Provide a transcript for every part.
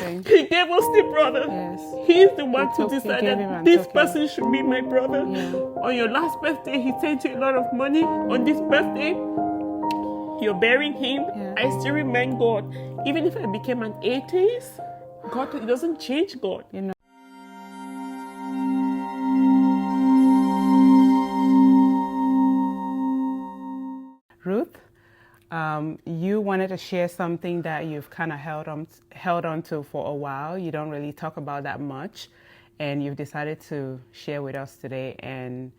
everything. He gave us the brother. Yes. He's the one who He gave decided him and this took him. person should be my brother. Yeah. On your last birthday, he sent you a lot of money. On this birthday, you're burying him. Yeah. I still remind God, even if I became an atheist, God, it doesn't change God. You know. Ruth, you wanted to share something that you've kind of held on to for a while. You don't really talk about that much, and you've decided to share with us today. And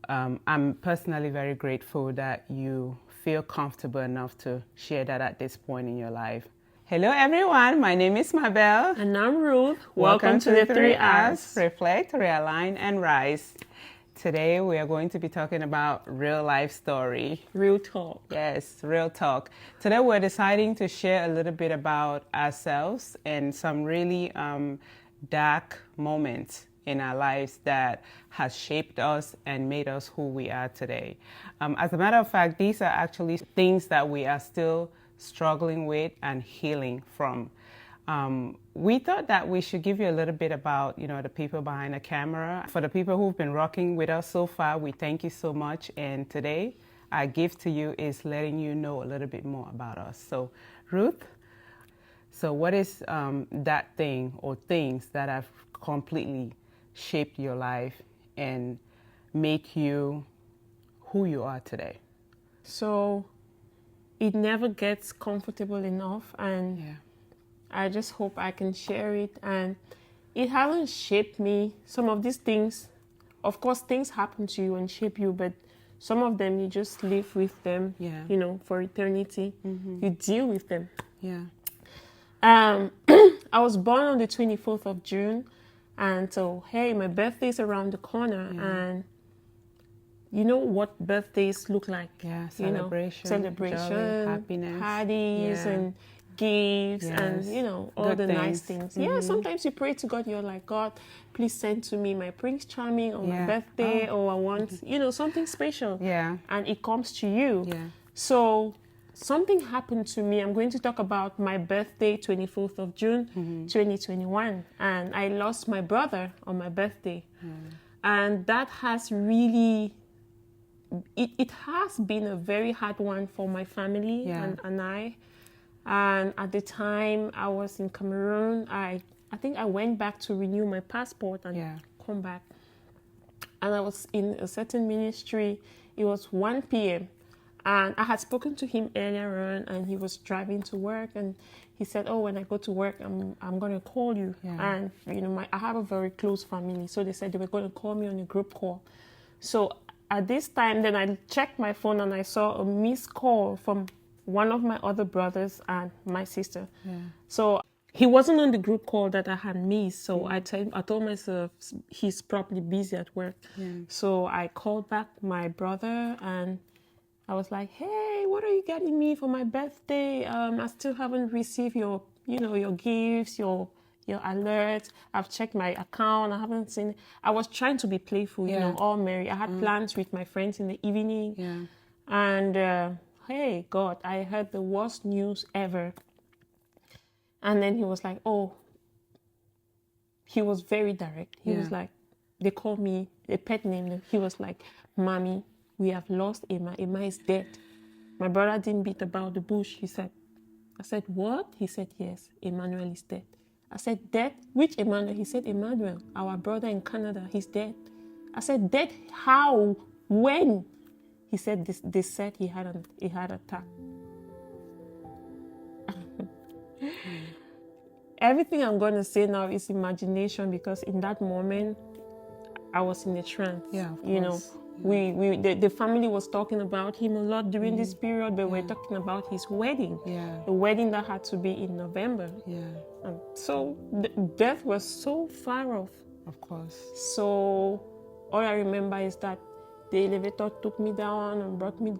I'm personally very grateful that you feel comfortable enough to share that at this point in your life. Hello, everyone. My name is Mabel. And I'm Ruth. Welcome to the 3 R's: Reflect, Realign, and Rise. Today, we are going to be talking about real life story. Real talk. Yes, real talk. Today, we're deciding to share a little bit about ourselves and some really dark moments in our lives that has shaped us and made us who we are today. As a matter of fact, these are actually things that we are still struggling with and healing from. We thought that we should give you a little bit about, the people behind the camera. For the people who've been rocking with us so far, we thank you so much. And today, our gift to you is letting you know a little bit more about us. So, Ruth, what is that thing or things that have completely shaped your life and make you who you are today? So, it never gets comfortable enough, and Yeah. I just hope I can share it. And it hasn't shaped me. Some of these things, of course, things happen to you and shape you, but some of them you just live with them, Yeah. For eternity. Mm-hmm. You deal with them. Yeah. I was born on the 24th of June, and so, hey, my birthday's around the corner, Yeah. and you know what birthdays look like. Yeah, celebration, Celebration, joy, happiness. parties, Yeah. and gifts, Yes. and all Good the nice things. things. Yeah, sometimes you pray to God, you're like, God, please send to me my Prince Charming on my Yeah. birthday, or I want, something special. Yeah. And it comes to you. Yeah. So something happened to me. I'm going to talk about my birthday, 24th of June, 2021. And I lost my brother on my birthday. And that has really, it has been a very hard one for my family. Yeah. and I. And at the time I was in Cameroon, I think I went back to renew my passport and come back. And I was in a certain ministry. It was 1 p.m. And I had spoken to him earlier on, and he was driving to work, and he said, oh, when I go to work, I'm going to call you. Yeah. And, I have a very close family. So they said they were going to call me on a group call. So at this time, then I checked my phone and I saw a missed call from one of my other brothers and my sister. Yeah. So he wasn't on the group call that I had missed. So I told myself he's probably busy at work. Yeah. So I called back my brother and I was like, hey, what are you getting me for my birthday? I still haven't received your gifts, your alert. I've checked my account. I haven't seen. I was trying to be playful, all merry. I had plans with my friends in the evening. Yeah. And hey, God, I heard the worst news ever. And then he was like, oh, he was very direct. He was like, they called me a pet name. He was like, Mommy, we have lost Emma. Emma is dead. My brother didn't beat about the bush. He said, I said, what? He said, yes, Emmanuel is dead. I said, dead? Which Emmanuel? He said, Emmanuel, our brother in Canada, he's dead. I said, dead? How? When? He said, they said he had attack. Everything I'm going to say now is imagination, because in that moment, I was in a trance. Yeah, of course. The family was talking about him a lot during this period, but we're talking about his wedding. Yeah. The wedding that had to be in November. Yeah. And so death was so far off. Of course. So all I remember is that the elevator took me down and brought me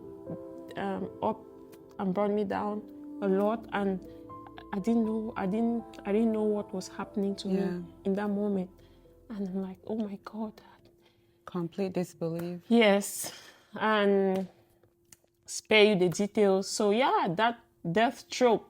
up and brought me down a lot, and I didn't know what was happening to me in that moment. And I'm like, oh my God. Complete disbelief. Yes. And spare you the details. So yeah, that death stroke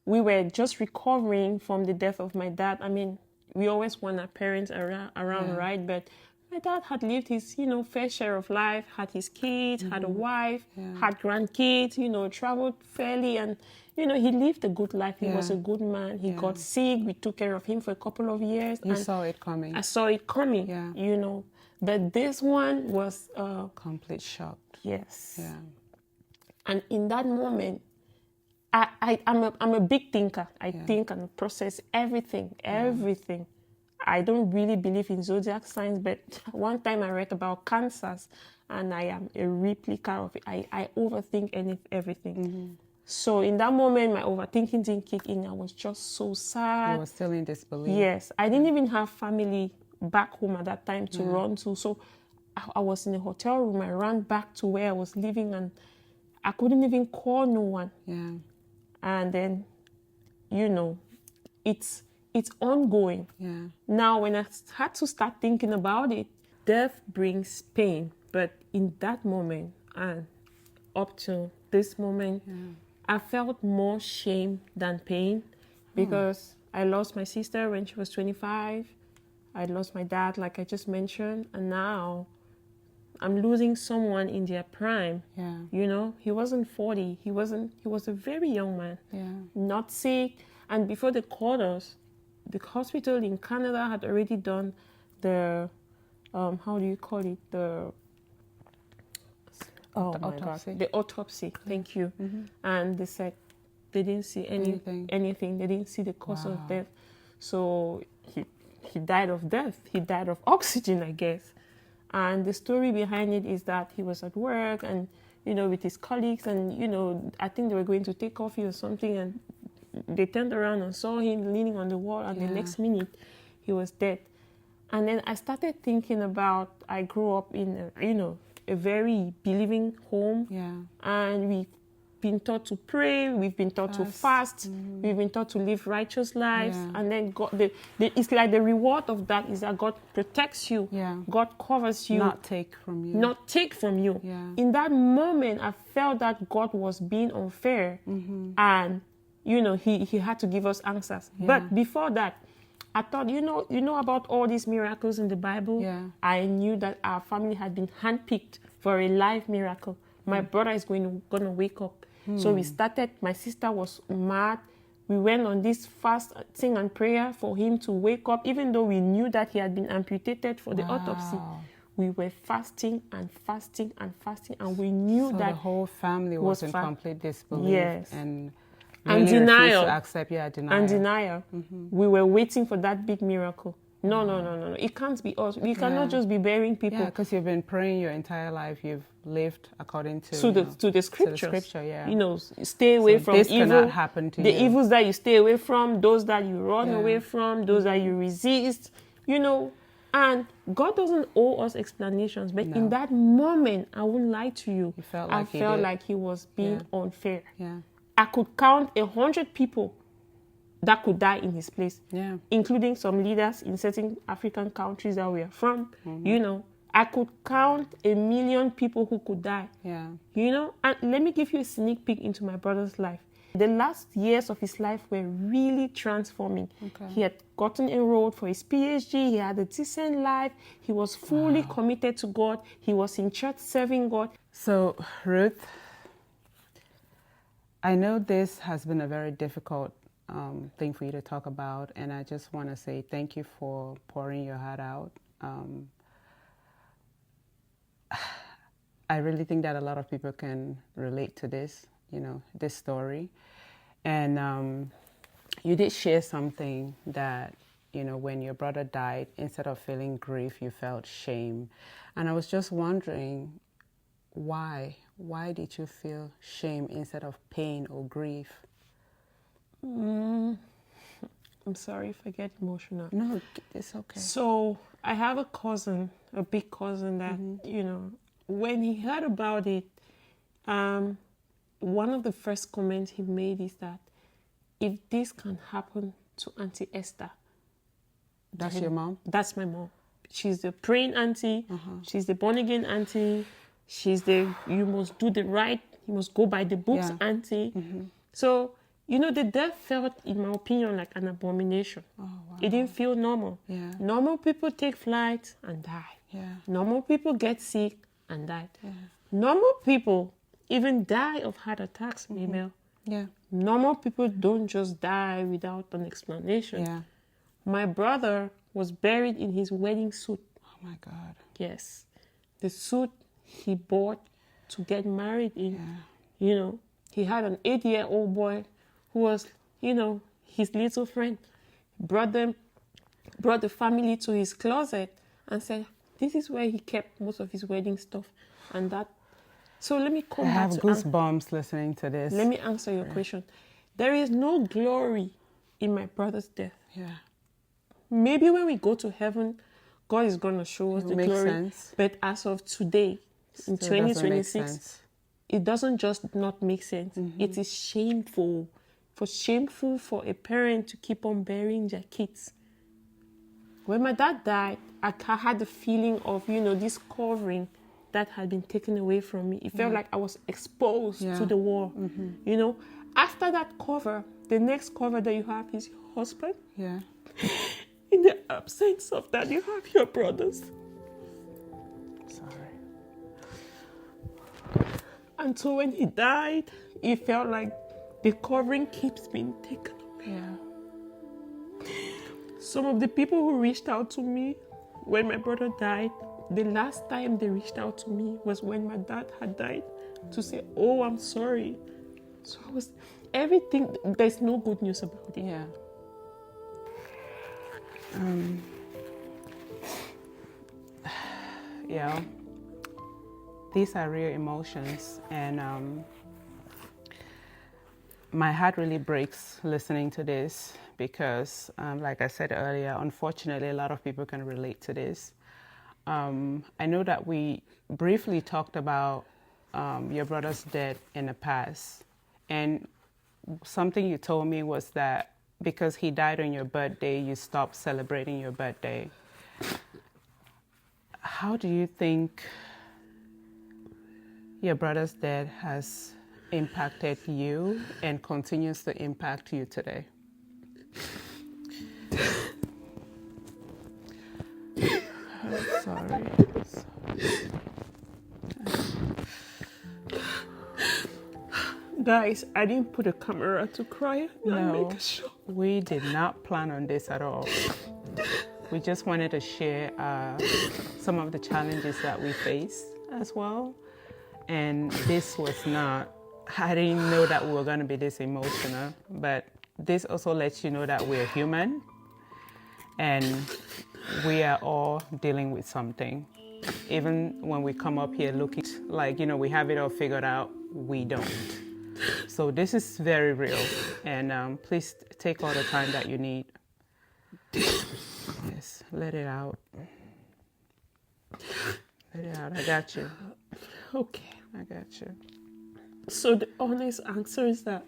we were just recovering from the death of my dad. I mean, we always want our parents around, right? But my dad had lived his, fair share of life, had his kids, had a wife, had grandkids, traveled fairly, and, he lived a good life. He was a good man. He got sick. We took care of him for a couple of years. You saw it coming. I saw it coming, But this one was... complete shock. Yes. Yeah. And in that moment, I'm a big thinker. I think and process everything. I don't really believe in zodiac signs, but one time I read about cancers, and I am a replica of it. I overthink everything. So in that moment, my overthinking didn't kick in. I was just so sad. You were still in disbelief. Yes. I didn't even have family back home at that time to run to. So I was in a hotel room. I ran back to where I was living, and I couldn't even call no one. Yeah. And then, it's ongoing. Yeah. Now, when I had to start thinking about it, death brings pain. But in that moment and up to this moment, I felt more shame than pain, because I lost my sister when she was 25. I lost my dad, like I just mentioned. And now I'm losing someone in their prime. Yeah. He wasn't 40. He was a very young man. Yeah. Not sick. And before they called us, the hospital in Canada had already done the, how do you call it? The autopsy. The autopsy. Thank you. And they said they didn't see anything. They didn't see the cause of death. So he died of death. He died of oxygen, I guess. And the story behind it is that he was at work and, with his colleagues, and, I think they were going to take coffee or something, and they turned around and saw him leaning on the wall, and the next minute he was dead. And then I started thinking about, I grew up in a very believing home, and we've been taught to pray, we've been taught to fast, we've been taught to live righteous lives, and then God, it's like the reward of that is that God protects you, God covers you, not take from you. In that moment, I felt that God was being unfair, and he had to give us answers. But before that, I thought, you know about all these miracles in the Bible. I knew that our family had been handpicked for a live miracle. My brother is going to wake up. So we started. My sister was mad. We went on this fasting and prayer for him to wake up, even though we knew that he had been amputated for the autopsy. We were fasting and fasting and fasting, and we knew that the whole family was in complete disbelief. Yes. And denial. To accept, denial. And denial. We were waiting for that big miracle. No. It can't be us. We cannot just be burying people. Yeah, because you've been praying your entire life. You've lived according to the scriptures. To the scripture, stay away from this evil. Cannot happen to the you. Evils that you stay away from, those that you run away from, those that you resist. And God doesn't owe us explanations. But in that moment, I won't lie to you. I felt like he was being unfair. Yeah. I could count 100 people that could die in his place, including some leaders in certain African countries that we are from. I could count 1 million people who could die. And let me give you a sneak peek into my brother's life. The last years of his life were really transforming. He had gotten enrolled for his PhD. He had a decent life. He was fully committed to God. He was in church serving God. So, Ruth, I know this has been a very difficult thing for you to talk about, and I just want to say thank you for pouring your heart out. I really think that a lot of people can relate to this, this story. And you did share something that, when your brother died, instead of feeling grief, you felt shame. And I was just wondering, why? Why did you feel shame instead of pain or grief? I'm sorry if I get emotional. No, it's okay. So I have a cousin, a big cousin that, when he heard about it, one of the first comments he made is that if this can happen to Auntie Esther. That's your mom? That's my mom. She's the praying auntie. She's the born again auntie. She's the, you must do the right, you must go by the books auntie. So the death felt, in my opinion, like an abomination. Oh, wow. It didn't feel normal. Yeah. Normal people take flight and die. Yeah. Normal people get sick and die. Yeah. Normal people even die of heart attacks, Mabel. Yeah. Normal people don't just die without an explanation. Yeah. My brother was buried in his wedding suit. Oh my God. Yes. The suit he bought to get married in. Yeah. He had an 8-year-old boy who was, his little friend. Brought the family to his closet and said, this is where he kept most of his wedding stuff. And that. So let me come I back have to goosebumps listening to this. Let me answer your question. There is no glory in my brother's death. Yeah. Maybe when we go to heaven, God is going to show us the Makes glory. sense. But as of today, in Still doesn't make 2026, sense. it doesn't just not make sense. It is shameful. Shameful for a parent to keep on burying their kids. When my dad died, I had the feeling of, this covering that had been taken away from me. It felt like I was exposed to the war. After that cover, the next cover that you have is your husband. Yeah. In the absence of that, you have your brothers. Sorry. And so when he died, it felt like the covering keeps being taken away. Yeah. Some of the people who reached out to me when my brother died, the last time they reached out to me was when my dad had died, to say, oh, I'm sorry. So everything, there's no good news about it. Yeah. Yeah. These are real emotions, and my heart really breaks listening to this because, like I said earlier, unfortunately, a lot of people can relate to this. I know that we briefly talked about your brother's death in the past, and something you told me was that because he died on your birthday, you stopped celebrating your birthday. How do you think your brother's death has impacted you and continues to impact you today? Sorry. Guys, I didn't put a camera to cry and No, make a show. we did not plan on this at all. We just wanted to share some of the challenges that we face as well. And this was not, I didn't know that we were going to be this emotional, but this also lets you know that we're human and we are all dealing with something. Even when we come up here looking like, we have it all figured out, we don't. So this is very real, and please take all the time that you need. Yes, let it out. Let it out. I got you. Okay. I got you. So the honest answer is that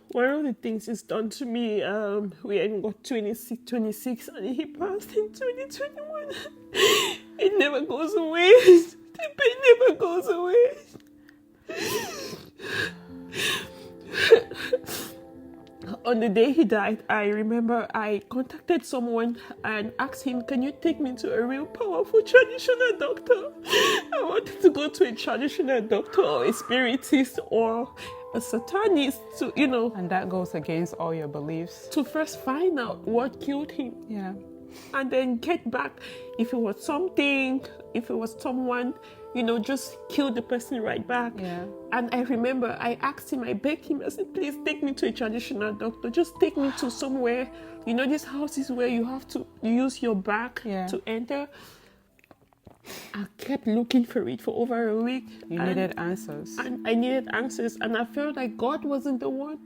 one of the things he's done to me, we ain't got 26 and he passed in 2021. It never goes away. The pain never goes away. On the day he died, I remember I contacted someone and asked him, can you take me to a real powerful traditional doctor? I wanted to go to a traditional doctor or a spiritist or a satanist to, And that goes against all your beliefs. to first find out what killed him. Yeah. And then get back if it was something, if it was someone, just kill the person right back. Yeah. And I remember I asked him, I begged him, I said, please take me to a traditional doctor. Just take me to somewhere, these houses where you have to use your back to enter. I kept looking for it for over a week. You needed answers. And I needed answers. And I felt like God wasn't the one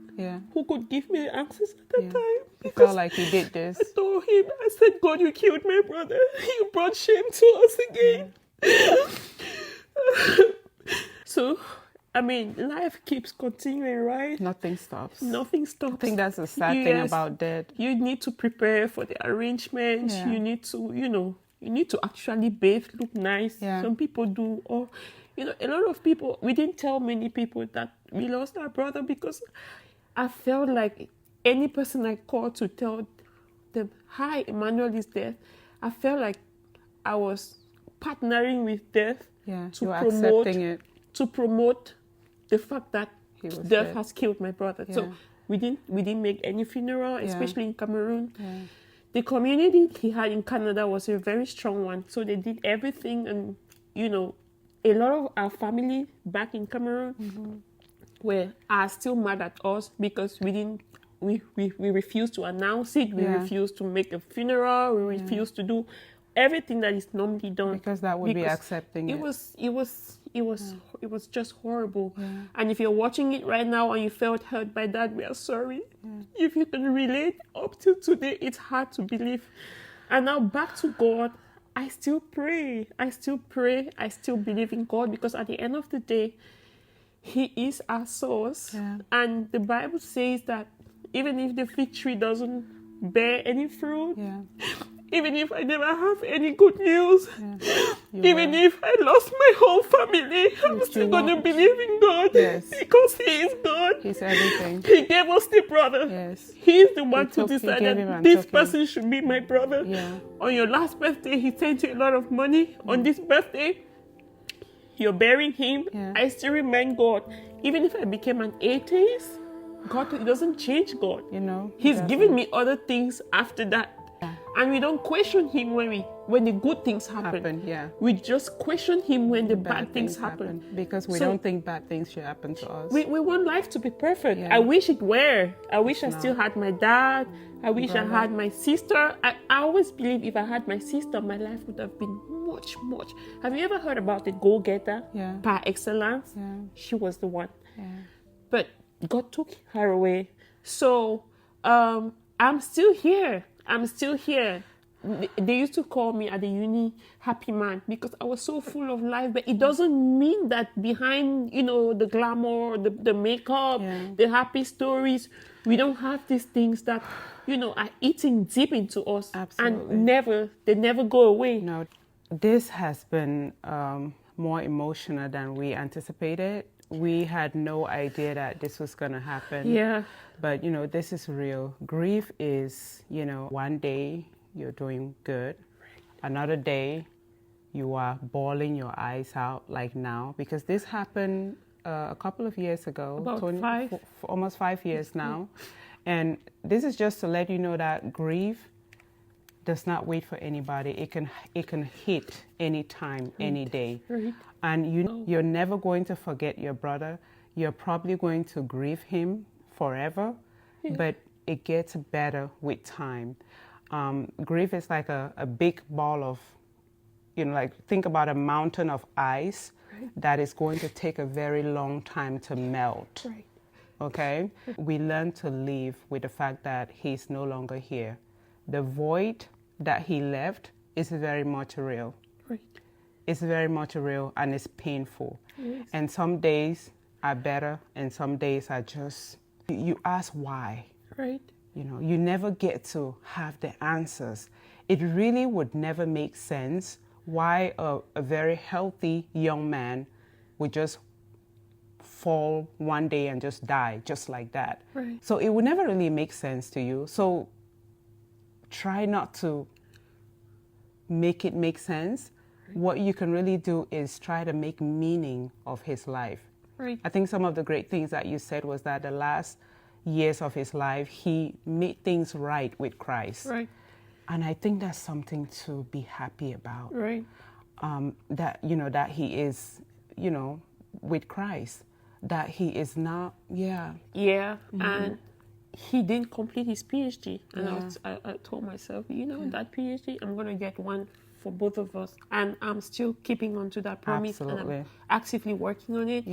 who could give me the answers at that time. You felt like you did this. I told him, I said, God, you killed my brother. You brought shame to us again. So, life keeps continuing, right? Nothing stops. Nothing stops. I think that's the sad thing about death. You need to prepare for the arrangements. Yeah. You need to, you need to actually bathe, look nice. Yeah. Some people do. Or, a lot of people, we didn't tell many people that we lost our brother because I felt like any person I called to tell them, hi, Emmanuel is dead, I felt like I was partnering with death to you're promote accepting it. to promote the fact that He was death dead. has killed my brother. So we didn't make any funeral, especially in Cameroon. The community he had in Canada was a very strong one. So they did everything, and a lot of our family back in Cameroon are still mad at us because we refused to announce it. We refused to make a funeral. We refused to do everything that is normally done, because that would be accepting it. It was just horrible. And if you're watching it right now and you felt hurt by that, we are sorry. If you can relate up till today, it's hard to believe. And now back to God. I still pray. I still believe in God, because at the end of the day, He is our source. And the Bible says that even if the fig tree doesn't bear any fruit, even if I never have any good news, even if I lost my whole family, I'm still going to believe in God, because He is God. He's everything. He gave us the brother. He is the one to decide that this person should be my brother. On your last birthday, He sent you a lot of money. On this birthday, you're burying him. I still remain God. Even if I became an atheist, God, it doesn't change God. He's given me other things after that. And we don't question Him when the good things happen. We just question Him when the bad things happen. Because we don't think bad things should happen to us. We want life to be perfect. I wish it were. I wish I still had my dad. I wish I had my sister. I always believe if I had my sister, my life would have been much. Have you ever heard about the go-getter par excellence? She was the one. But God took her away. So I'm still here. They used to call me at the uni happy man, because I was so full of life. But it doesn't mean that behind, the glamour, the makeup, the happy stories, we don't have these things that, are eating deep into us. Absolutely. And they never go away. No, this has been more emotional than we anticipated. We had no idea that this was going to happen. But, this is real. Grief is, one day you're doing good. Another day you are bawling your eyes out like now. Because this happened a couple of years ago. Almost 5 years now. And this is just to let you know that grief does not wait for anybody. It can hit any time, any day. And you're never going to forget your brother. You're probably going to grieve him forever, but it gets better with time. Grief is like a big ball of, think about a mountain of ice that is going to take a very long time to melt. Okay? We learn to live with the fact that he's no longer here. The void that he left is very much real. It's very much real, and it's painful. And some days are better, and some days are just, you ask why. You never get to have the answers. It really would never make sense why a very healthy young man would just fall one day and just die just like that. So it would never really make sense to you. So try not to make it make sense. What you can really do is try to make meaning of his life. I think some of the great things that you said was that the last years of his life, he made things right with Christ. And I think that's something to be happy about. That, that he is, with Christ. That he is not, And he didn't complete his PhD. And I told myself, that PhD, I'm going to get one for both of us. And I'm still keeping on to that promise. And I'm actively working on it.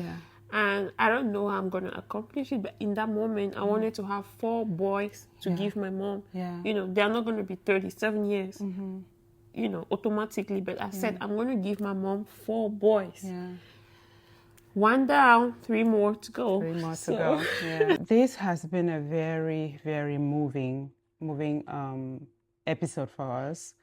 And I don't know how I'm going to accomplish it. But in that moment, I wanted to have 4 boys to give my mom. They're not going to be 37 years, automatically. But I said, I'm going to give my mom 4 boys. 1 down, 3 more to go. 3 more to go. This has been a very, very moving episode for us.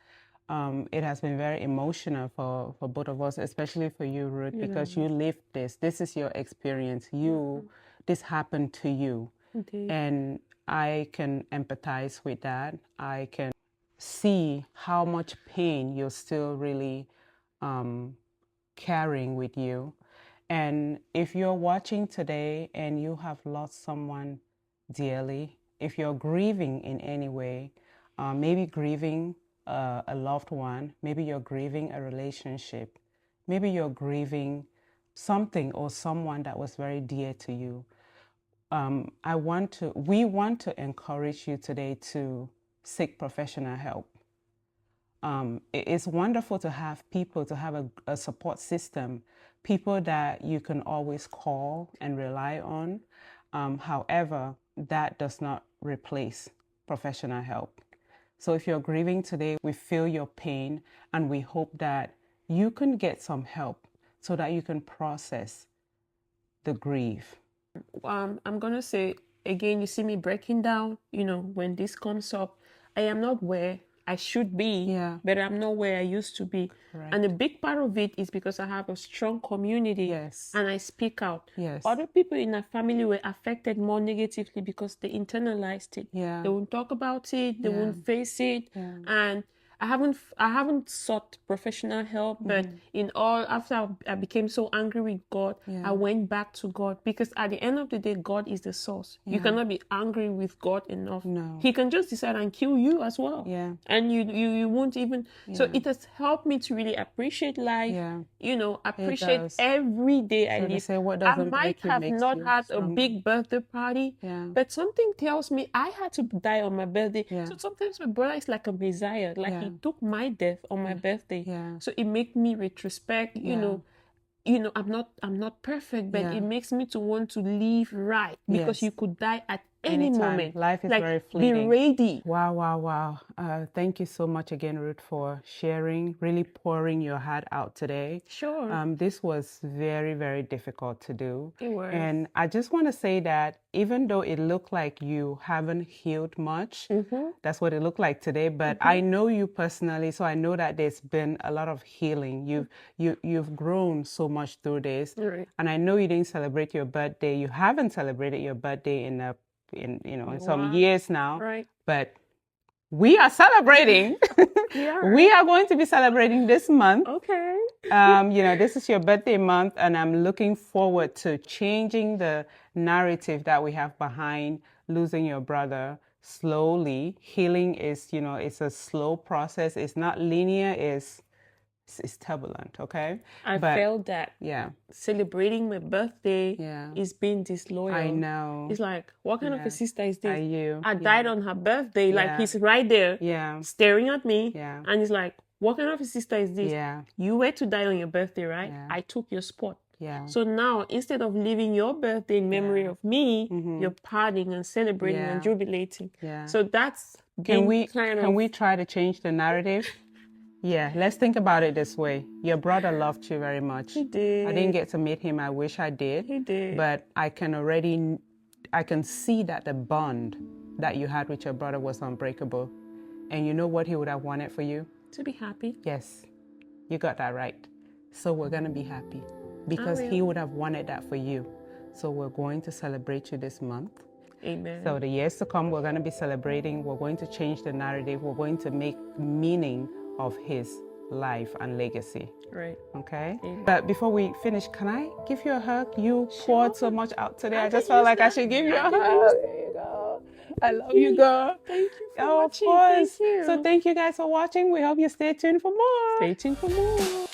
It has been very emotional for both of us, especially for you, Ruth, because you lived this. This is your experience. This happened to you. Indeed. And I can empathize with that. I can see how much pain you're still really carrying with you. And if you're watching today and you have lost someone dearly, if you're grieving in any way, maybe grieving a loved one, maybe you're grieving a relationship, maybe you're grieving something or someone that was very dear to you, we want to encourage you today to seek professional help. It's wonderful to have people, to have a support system, people that you can always call and rely on. However, that does not replace professional help. So if you're grieving today, we feel your pain and we hope that you can get some help so that you can process the grief. I'm going to say, again, you see me breaking down, when this comes up, I am not where I should be, but I'm not where I used to be. Right. And a big part of it is because I have a strong community, and I speak out. Other people in our family were affected more negatively because they internalized it. They won't talk about it, they won't face it. And I haven't sought professional help, but after I became so angry with God, I went back to God, because at the end of the day, God is the source. You cannot be angry with God enough. No. He can just decide and kill you as well. And you won't even. So it has helped me to really appreciate life. Appreciate every day I live. I might have not had a big birthday party, but something tells me I had to die on my birthday. So sometimes my brother is like a messiah, like he took my death on my birthday. So it makes me retrospect, I'm not perfect, but it makes me to want to live right, because you could die at any moment. Life is very fleeting. Be ready. Wow. Thank you so much again, Ruth, for sharing, really pouring your heart out today. Sure. This was very, very difficult to do. It was. And I just want to say that even though it looked like you haven't healed much, that's what it looked like today, but I know you personally, so I know that there's been a lot of healing. You've grown so much through this. Right. And I know you didn't celebrate your birthday. You haven't celebrated your birthday in some years now. Right. But we are celebrating. We are going to be celebrating this month. Okay. This is your birthday month, and I'm looking forward to changing the narrative that we have behind losing your brother slowly. Healing is, it's a slow process. It's not linear. It's turbulent, okay? I felt that. Yeah. Celebrating my birthday is being disloyal. I know. It's like, what kind of a sister is this? Are you? I died on her birthday. Like, he's right there staring at me. And he's like, what kind of a sister is this? You were to die on your birthday, right? I took your spot. So now, instead of living your birthday in memory of me, you're partying and celebrating and jubilating. So that's Can we try to change the narrative? Let's think about it this way. Your brother loved you very much. He did. I didn't get to meet him. I wish I did. He did. But I can see that the bond that you had with your brother was unbreakable. And you know what he would have wanted for you? To be happy. Yes, you got that right. So we're going to be happy because he would have wanted that for you. So we're going to celebrate you this month. Amen. So the years to come, we're going to be celebrating. We're going to change the narrative. We're going to make meaning of his life and legacy. Right. Okay? Amen. But before we finish, can I give you a hug? You poured so much out today. I just felt like I should give you a hug. There you go. I love you, girl. Thank you for watching. Of course. Thank you. So thank you guys for watching. We hope you stay tuned for more. Stay tuned for more.